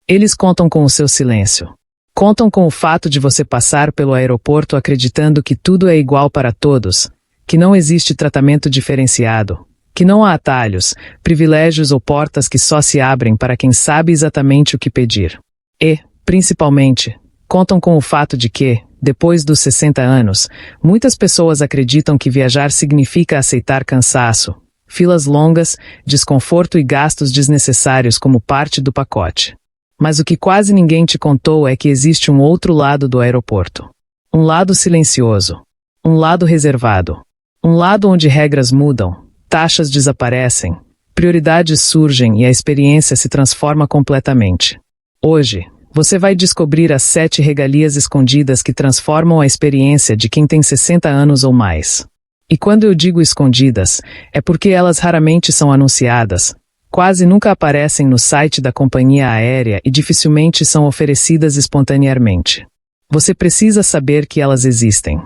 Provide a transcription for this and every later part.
Eles contam com o seu silêncio. Contam com o fato de você passar pelo aeroporto acreditando que tudo é igual para todos, que não existe tratamento diferenciado, que não há atalhos, privilégios ou portas que só se abrem para quem sabe exatamente o que pedir. E, principalmente, contam com o fato de que, depois dos 60 anos, muitas pessoas acreditam que viajar significa aceitar cansaço, filas longas, desconforto e gastos desnecessários como parte do pacote. Mas o que quase ninguém te contou é que existe um outro lado do aeroporto. Um lado silencioso. Um lado reservado. Um lado onde regras mudam, taxas desaparecem, prioridades surgem e a experiência se transforma completamente. Hoje, você vai descobrir as 7 regalias escondidas que transformam a experiência de quem tem 60 anos ou mais. E quando eu digo escondidas, é porque elas raramente são anunciadas, quase nunca aparecem no site da companhia aérea e dificilmente são oferecidas espontaneamente. Você precisa saber que elas existem.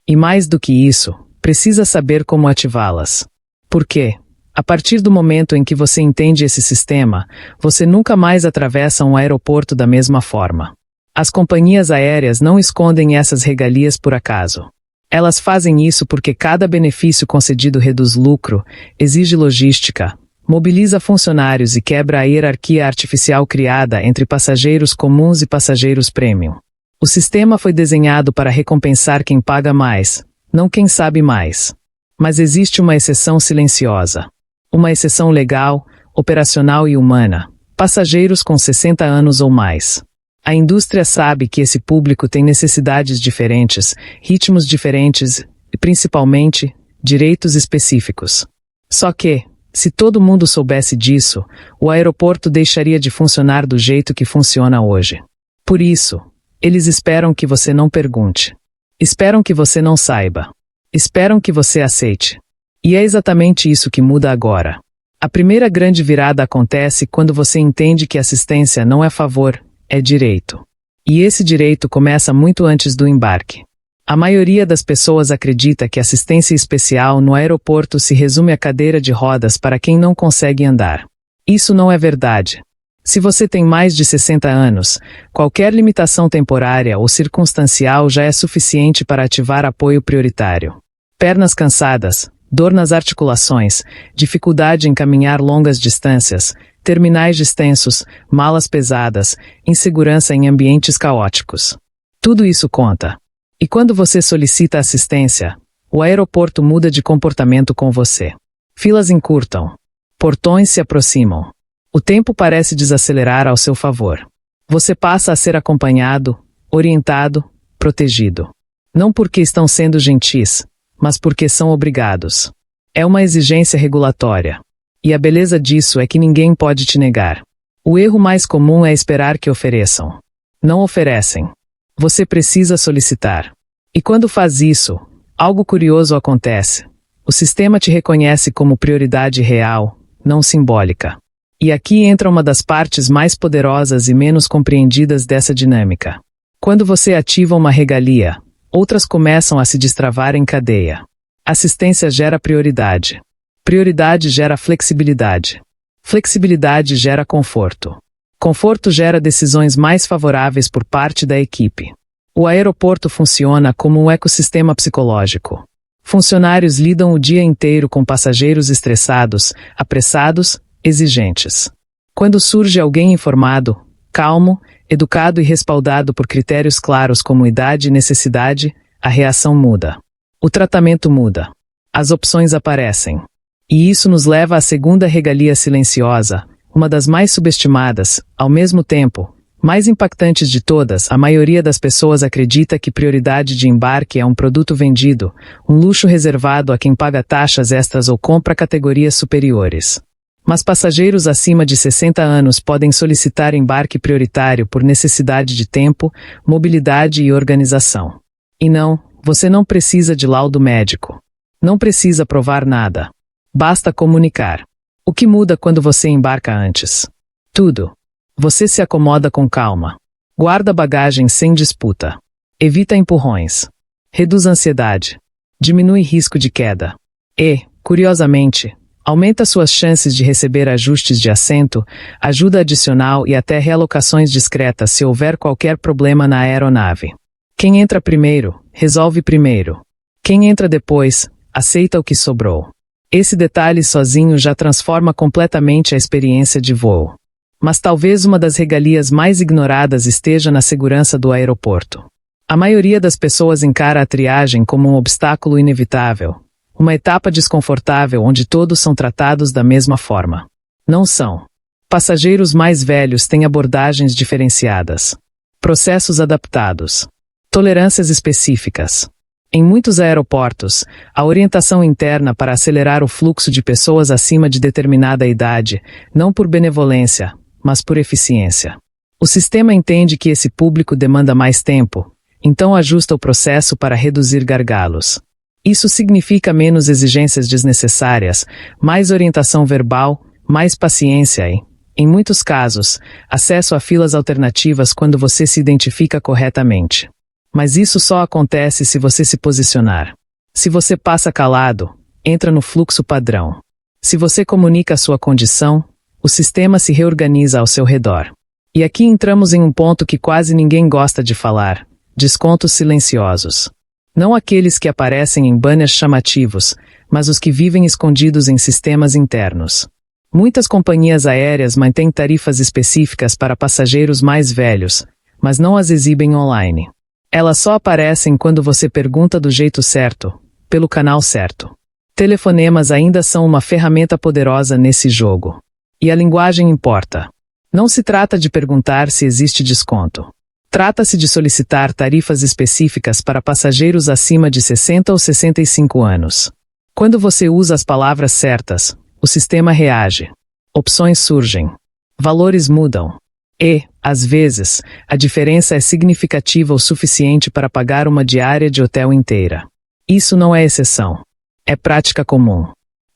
E mais do que isso, precisa saber como ativá-las. Por quê? A partir do momento em que você entende esse sistema, você nunca mais atravessa um aeroporto da mesma forma. As companhias aéreas não escondem essas regalias por acaso. Elas fazem isso porque cada benefício concedido reduz lucro, exige logística, mobiliza funcionários e quebra a hierarquia artificial criada entre passageiros comuns e passageiros premium. O sistema foi desenhado para recompensar quem paga mais, não quem sabe mais. Mas existe uma exceção silenciosa. Uma exceção legal, operacional e humana. Passageiros com 60 anos ou mais. A indústria sabe que esse público tem necessidades diferentes, ritmos diferentes e, principalmente, direitos específicos. Só que, se todo mundo soubesse disso, o aeroporto deixaria de funcionar do jeito que funciona hoje. Por isso, eles esperam que você não pergunte. Esperam que você não saiba. Esperam que você aceite. E é exatamente isso que muda agora. A primeira grande virada acontece quando você entende que assistência não é favor, é direito. E esse direito começa muito antes do embarque. A maioria das pessoas acredita que assistência especial no aeroporto se resume à cadeira de rodas para quem não consegue andar. Isso não é verdade. Se você tem mais de 60 anos, qualquer limitação temporária ou circunstancial já é suficiente para ativar apoio prioritário. Pernas cansadas, dor nas articulações, dificuldade em caminhar longas distâncias, terminais distensos, malas pesadas, insegurança em ambientes caóticos. Tudo isso conta. E quando você solicita assistência, o aeroporto muda de comportamento com você. Filas encurtam. Portões se aproximam. O tempo parece desacelerar ao seu favor. Você passa a ser acompanhado, orientado, protegido. Não porque estão sendo gentis, mas porque são obrigados. É uma exigência regulatória. E a beleza disso é que ninguém pode te negar. O erro mais comum é esperar que ofereçam. Não oferecem. Você precisa solicitar. E quando faz isso, algo curioso acontece. O sistema te reconhece como prioridade real, não simbólica. E aqui entra uma das partes mais poderosas e menos compreendidas dessa dinâmica. Quando você ativa uma regalia, outras começam a se destravar em cadeia. Assistência gera prioridade. Prioridade gera flexibilidade. Flexibilidade gera conforto. Conforto gera decisões mais favoráveis por parte da equipe. O aeroporto funciona como um ecossistema psicológico. Funcionários lidam o dia inteiro com passageiros estressados, apressados, exigentes. Quando surge alguém informado, calmo, educado e respaldado por critérios claros como idade e necessidade, a reação muda. O tratamento muda. As opções aparecem. E isso nos leva à segunda regalia silenciosa, uma das mais subestimadas, ao mesmo tempo, mais impactantes de todas. A maioria das pessoas acredita que prioridade de embarque é um produto vendido, um luxo reservado a quem paga taxas extras ou compra categorias superiores. Mas passageiros acima de 60 anos podem solicitar embarque prioritário por necessidade de tempo, mobilidade e organização. E não, você não precisa de laudo médico. Não precisa provar nada. Basta comunicar. O que muda quando você embarca antes? Tudo. Você se acomoda com calma. Guarda bagagem sem disputa. Evita empurrões. Reduz ansiedade. Diminui risco de queda. E, curiosamente, Aumenta suas chances de receber ajustes de assento, ajuda adicional e até realocações discretas se houver qualquer problema na aeronave. Quem entra primeiro, resolve primeiro. Quem entra depois, aceita o que sobrou. Esse detalhe sozinho já transforma completamente a experiência de voo. Mas talvez uma das regalias mais ignoradas esteja na segurança do aeroporto. A maioria das pessoas encara a triagem como um obstáculo inevitável, uma etapa desconfortável onde todos são tratados da mesma forma. Não são. Passageiros mais velhos têm abordagens diferenciadas, processos adaptados, tolerâncias específicas. Em muitos aeroportos, a orientação interna para acelerar o fluxo de pessoas acima de determinada idade, não por benevolência, mas por eficiência. O sistema entende que esse público demanda mais tempo, então ajusta o processo para reduzir gargalos. Isso significa menos exigências desnecessárias, mais orientação verbal, mais paciência e, em muitos casos, acesso a filas alternativas quando você se identifica corretamente. Mas isso só acontece se você se posicionar. Se você passa calado, entra no fluxo padrão. Se você comunica a sua condição, o sistema se reorganiza ao seu redor. E aqui entramos em um ponto que quase ninguém gosta de falar: descontos silenciosos. Não aqueles que aparecem em banners chamativos, mas os que vivem escondidos em sistemas internos. Muitas companhias aéreas mantêm tarifas específicas para passageiros mais velhos, mas não as exibem online. Elas só aparecem quando você pergunta do jeito certo, pelo canal certo. Telefonemas ainda são uma ferramenta poderosa nesse jogo. E a linguagem importa. Não se trata de perguntar se existe desconto. Trata-se de solicitar tarifas específicas para passageiros acima de 60 ou 65 anos. Quando você usa as palavras certas, o sistema reage. Opções surgem. Valores mudam. E, às vezes, a diferença é significativa o suficiente para pagar uma diária de hotel inteira. Isso não é exceção. É prática comum.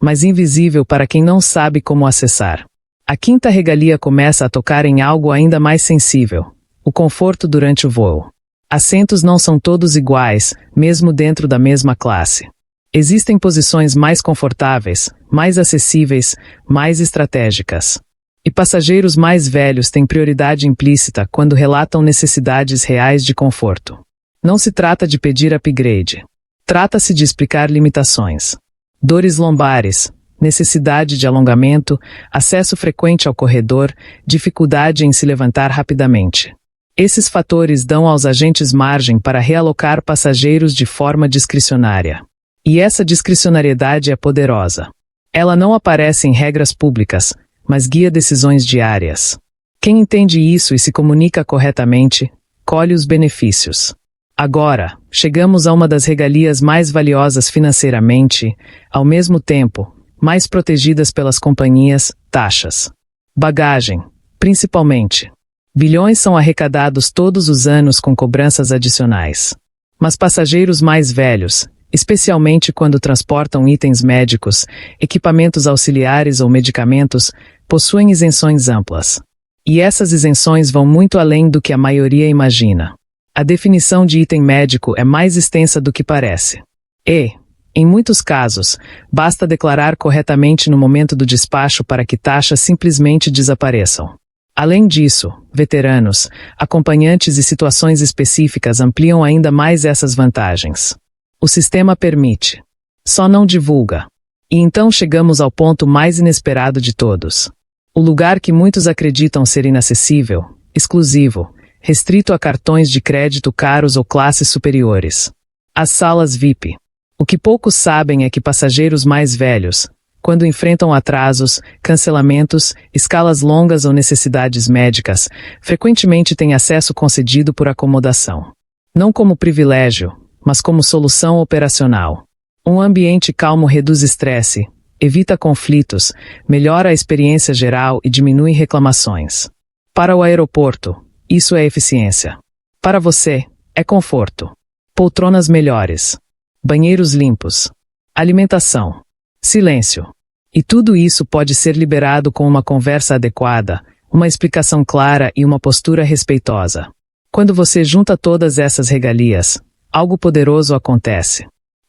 Mas invisível para quem não sabe como acessar. A quinta regalia começa a tocar em algo ainda mais sensível: o conforto durante o voo. Assentos não são todos iguais, mesmo dentro da mesma classe. Existem posições mais confortáveis, mais acessíveis, mais estratégicas. E passageiros mais velhos têm prioridade implícita quando relatam necessidades reais de conforto. Não se trata de pedir upgrade. Trata-se de explicar limitações. Dores lombares, necessidade de alongamento, acesso frequente ao corredor, dificuldade em se levantar rapidamente. Esses fatores dão aos agentes margem para realocar passageiros de forma discricionária. E essa discricionariedade é poderosa. Ela não aparece em regras públicas, mas guia decisões diárias. Quem entende isso e se comunica corretamente, colhe os benefícios. Agora, chegamos a uma das regalias mais valiosas financeiramente, ao mesmo tempo, mais protegidas pelas companhias: taxas. Bagagem, principalmente. Bilhões são arrecadados todos os anos com cobranças adicionais. Mas passageiros mais velhos, especialmente quando transportam itens médicos, equipamentos auxiliares ou medicamentos, possuem isenções amplas. E essas isenções vão muito além do que a maioria imagina. A definição de item médico é mais extensa do que parece. E, em muitos casos, basta declarar corretamente no momento do despacho para que taxas simplesmente desapareçam. Além disso, veteranos, acompanhantes e situações específicas ampliam ainda mais essas vantagens. O sistema permite. Só não divulga. E então chegamos ao ponto mais inesperado de todos. O lugar que muitos acreditam ser inacessível, exclusivo, restrito a cartões de crédito caros ou classes superiores. As salas VIP. O que poucos sabem é que passageiros mais velhos, quando enfrentam atrasos, cancelamentos, escalas longas ou necessidades médicas, frequentemente têm acesso concedido por acomodação. Não como privilégio, mas como solução operacional. Um ambiente calmo reduz estresse, evita conflitos, melhora a experiência geral e diminui reclamações. Para o aeroporto, isso é eficiência. Para você, é conforto. Poltronas melhores. Banheiros limpos. Alimentação. Silêncio. E tudo isso pode ser liberado com uma conversa adequada, uma explicação clara e uma postura respeitosa. Quando você junta todas essas regalias, algo poderoso acontece.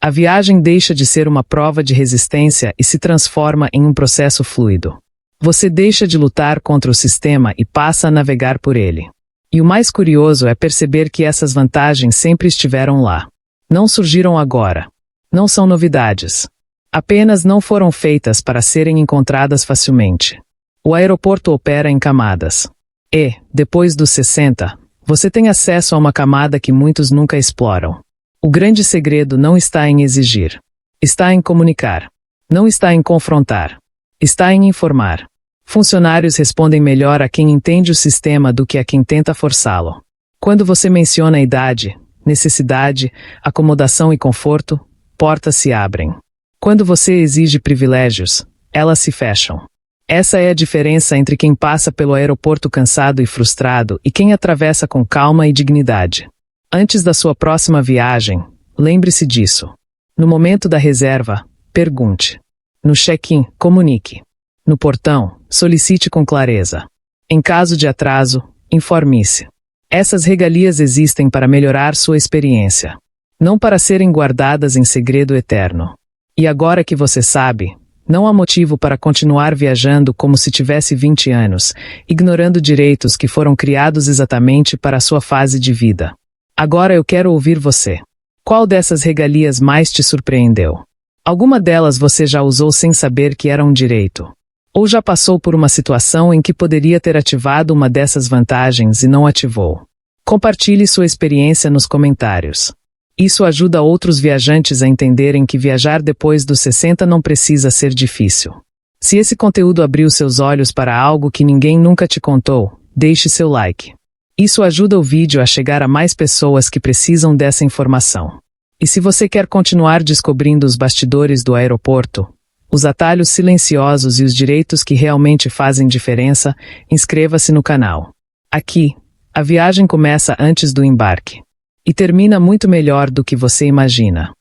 A viagem deixa de ser uma prova de resistência e se transforma em um processo fluido. Você deixa de lutar contra o sistema e passa a navegar por ele. E o mais curioso é perceber que essas vantagens sempre estiveram lá. Não surgiram agora. Não são novidades. Apenas não foram feitas para serem encontradas facilmente. O aeroporto opera em camadas. E, depois dos 60, você tem acesso a uma camada que muitos nunca exploram. O grande segredo não está em exigir. Está em comunicar. Não está em confrontar. Está em informar. Funcionários respondem melhor a quem entende o sistema do que a quem tenta forçá-lo. Quando você menciona idade, necessidade, acomodação e conforto, portas se abrem. Quando você exige privilégios, elas se fecham. Essa é a diferença entre quem passa pelo aeroporto cansado e frustrado e quem atravessa com calma e dignidade. Antes da sua próxima viagem, lembre-se disso. No momento da reserva, pergunte. No check-in, comunique. No portão, solicite com clareza. Em caso de atraso, informe-se. Essas regalias existem para melhorar sua experiência, não para serem guardadas em segredo eterno. E agora que você sabe, não há motivo para continuar viajando como se tivesse 20 anos, ignorando direitos que foram criados exatamente para a sua fase de vida. Agora eu quero ouvir você. Qual dessas regalias mais te surpreendeu? Alguma delas você já usou sem saber que era um direito? Ou já passou por uma situação em que poderia ter ativado uma dessas vantagens e não ativou? Compartilhe sua experiência nos comentários. Isso ajuda outros viajantes a entenderem que viajar depois dos 60 não precisa ser difícil. Se esse conteúdo abriu seus olhos para algo que ninguém nunca te contou, deixe seu like. Isso ajuda o vídeo a chegar a mais pessoas que precisam dessa informação. E se você quer continuar descobrindo os bastidores do aeroporto, os atalhos silenciosos e os direitos que realmente fazem diferença, inscreva-se no canal. Aqui, a viagem começa antes do embarque. E termina muito melhor do que você imagina.